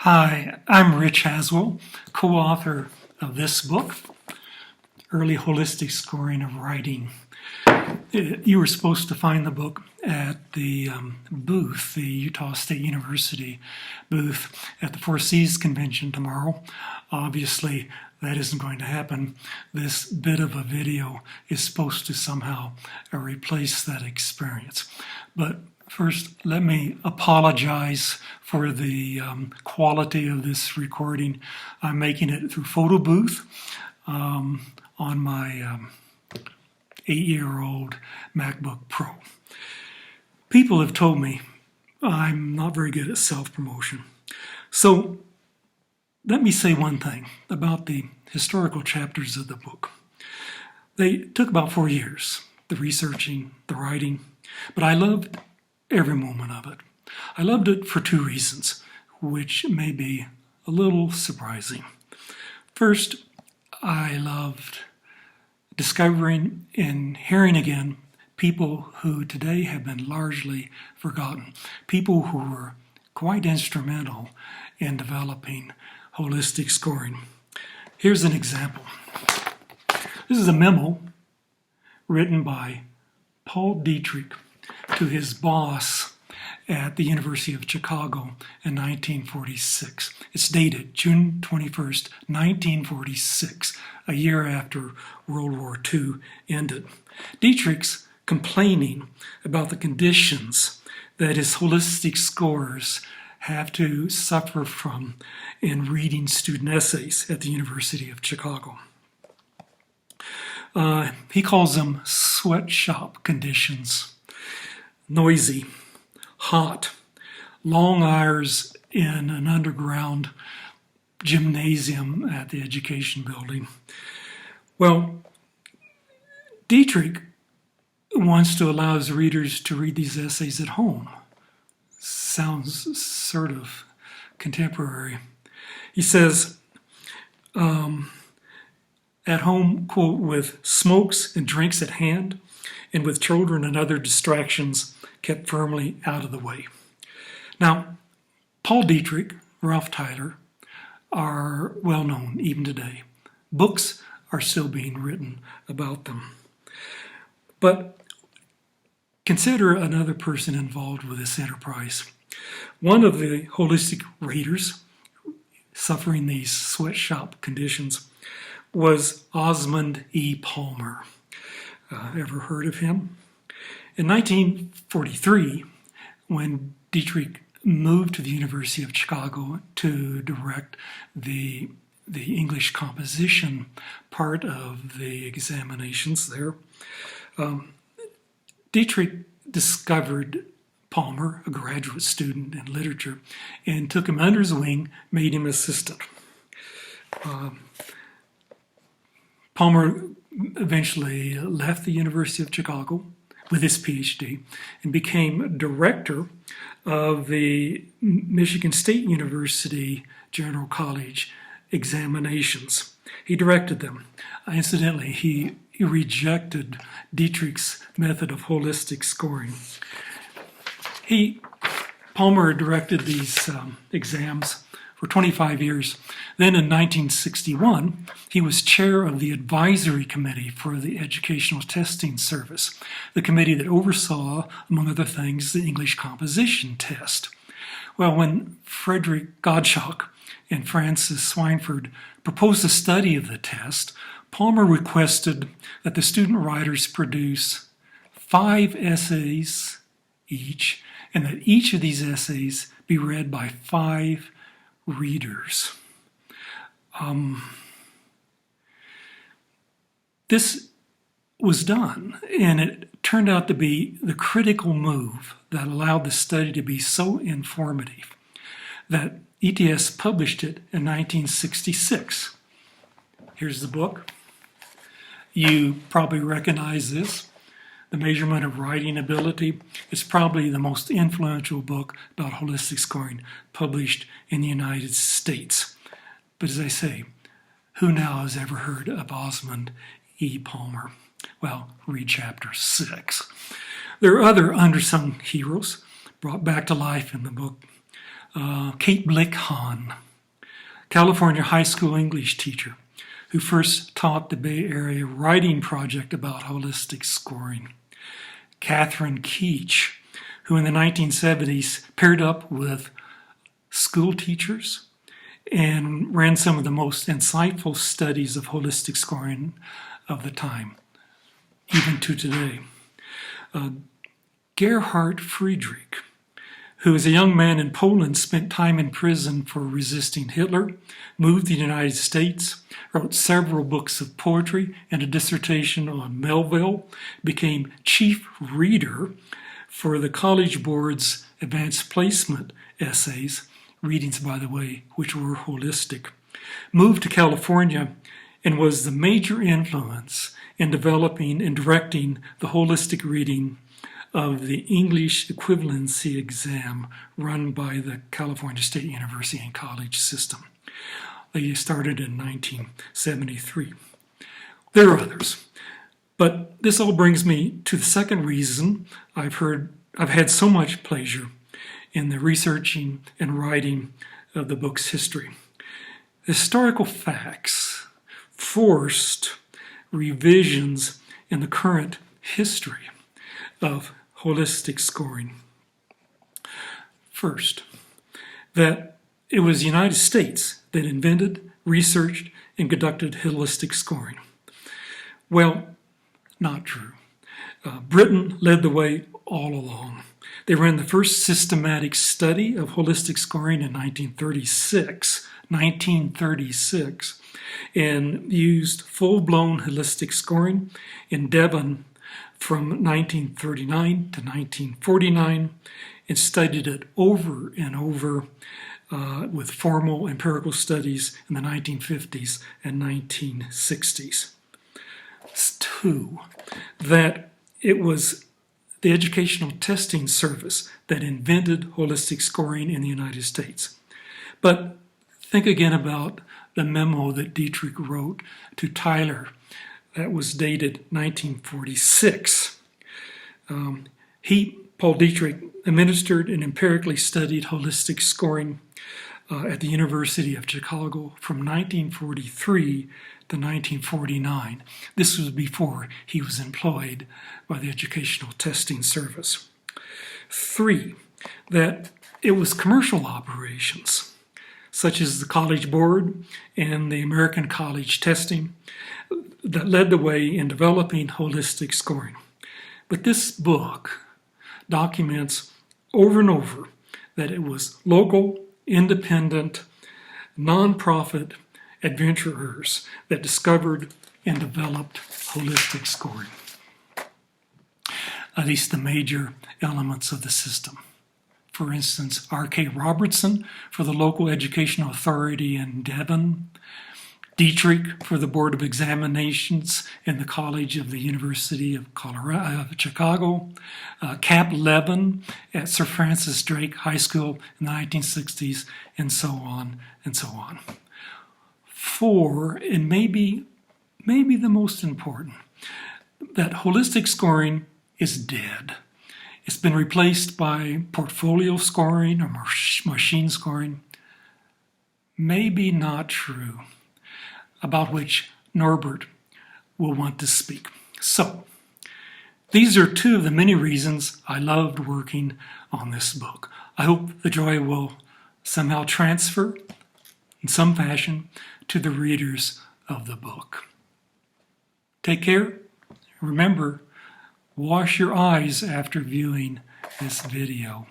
Hi, I'm Rich Haswell, co-author of this book, Early Holistic Scoring of Writing. You were supposed to find the book at the booth, the Utah State University booth at the Four Seas Convention tomorrow. Obviously, that isn't going to happen. This bit of a video is supposed to somehow replace that experience. But first, let me apologize for the quality of this recording. I'm making it through Photo Booth on my 8-year-old MacBook Pro. People have told me I'm not very good at self-promotion. So let me say one thing about the historical chapters of the book. They took about 4 years, the researching, the writing, but I loved every moment of it. I loved it for two reasons, which may be a little surprising. First, I loved discovering and hearing again people who today have been largely forgotten, people who were quite instrumental in developing holistic scoring. Here's an example. This is a memo written by Paul Dietrich to his boss at the University of Chicago in 1946. It's dated June 21st, 1946, a year after World War II ended. Dietrich's complaining about the conditions that his holistic scorers have to suffer from in reading student essays at the University of Chicago. He calls them sweatshop conditions. Noisy, hot, long hours in an underground gymnasium at the education building. Well, Dietrich wants to allow his readers to read these essays at home. Sounds sort of contemporary. He says, at home, quote, with smokes and drinks at hand, and with children and other distractions kept firmly out of the way. Now, Paul Dietrich, Ralph Tyler are well known even today. Books are still being written about them. But consider another person involved with this enterprise. One of the holistic readers suffering these sweatshop conditions was Osmond E. Palmer. Ever heard of him? In 1943, when Dietrich moved to the University of Chicago to direct the English composition part of the examinations there, Dietrich discovered Palmer, a graduate student in literature, and took him under his wing, made him assistant. Palmer eventually left the University of Chicago with his PhD and became director of the Michigan State University General College examinations. He directed them. Incidentally, he rejected Dietrich's method of holistic scoring. Palmer directed these exams for 25 years. Then in 1961, he was chair of the advisory committee for the Educational Testing Service, the committee that oversaw, among other things, the English composition test. Well, when Frederick Gottschalk and Francis Swineford proposed a study of the test, Palmer requested that the student writers produce 5 essays each, and that each of these essays be read by 5 readers. This was done, and it turned out to be the critical move that allowed the study to be so informative that ETS published it in 1966. Here's the book. You probably recognize this. The Measurement of Writing Ability. It's probably the most influential book about holistic scoring published in the United States. But as I say, who now has ever heard of Osmond E. Palmer? Well, read chapter 6. There are other undersung heroes brought back to life in the book. Kate Blick-Hahn, California high school English teacher, who first taught the Bay Area writing project about holistic scoring. Catherine Keach, who in the 1970s paired up with school teachers and ran some of the most insightful studies of holistic scoring of the time, even to today. Gerhard Friedrich, who as a young man in Poland spent time in prison for resisting Hitler, moved to the United States, wrote several books of poetry and a dissertation on Melville, became chief reader for the College Board's advanced placement essays, readings, by the way, which were holistic, moved to California and was the major influence in developing and directing the holistic reading of the English equivalency exam run by the California State University and College system. They started in 1973. There are others, but this all brings me to the second reason I've had so much pleasure in the researching and writing of the book's history. Historical facts forced revisions in the current history of holistic scoring. First, that it was the United States that invented, researched, and conducted holistic scoring. Well, not true. Britain led the way all along. They ran the first systematic study of holistic scoring in 1936, and used full-blown holistic scoring in Devon from 1939 to 1949, and studied it over and over with formal empirical studies in the 1950s and 1960s. Two, that it was the Educational Testing Service that invented holistic scoring in the United States. But think again about the memo that Dietrich wrote to Tyler that was dated 1946. Paul Dietrich, administered and empirically studied holistic scoring at the University of Chicago from 1943 to 1949. This was before he was employed by the Educational Testing Service. 3, that it was commercial operations, such as the College Board and the American College Testing, that led the way in developing holistic scoring. But this book documents over and over that it was local, independent, nonprofit adventurers that discovered and developed holistic scoring, at least the major elements of the system. For instance, R.K. Robertson for the local educational authority in Devon, Dietrich for the Board of Examinations in the College of the University of Chicago, Cap Levin at Sir Francis Drake High School in the 1960s, and so on and so on. 4, and maybe the most important, that holistic scoring is dead. It's been replaced by portfolio scoring or machine scoring. Maybe not true, about which Norbert will want to speak. So, these are 2 of the many reasons I loved working on this book. I hope the joy will somehow transfer in some fashion to the readers of the book. Take care. Remember, wash your eyes after viewing this video.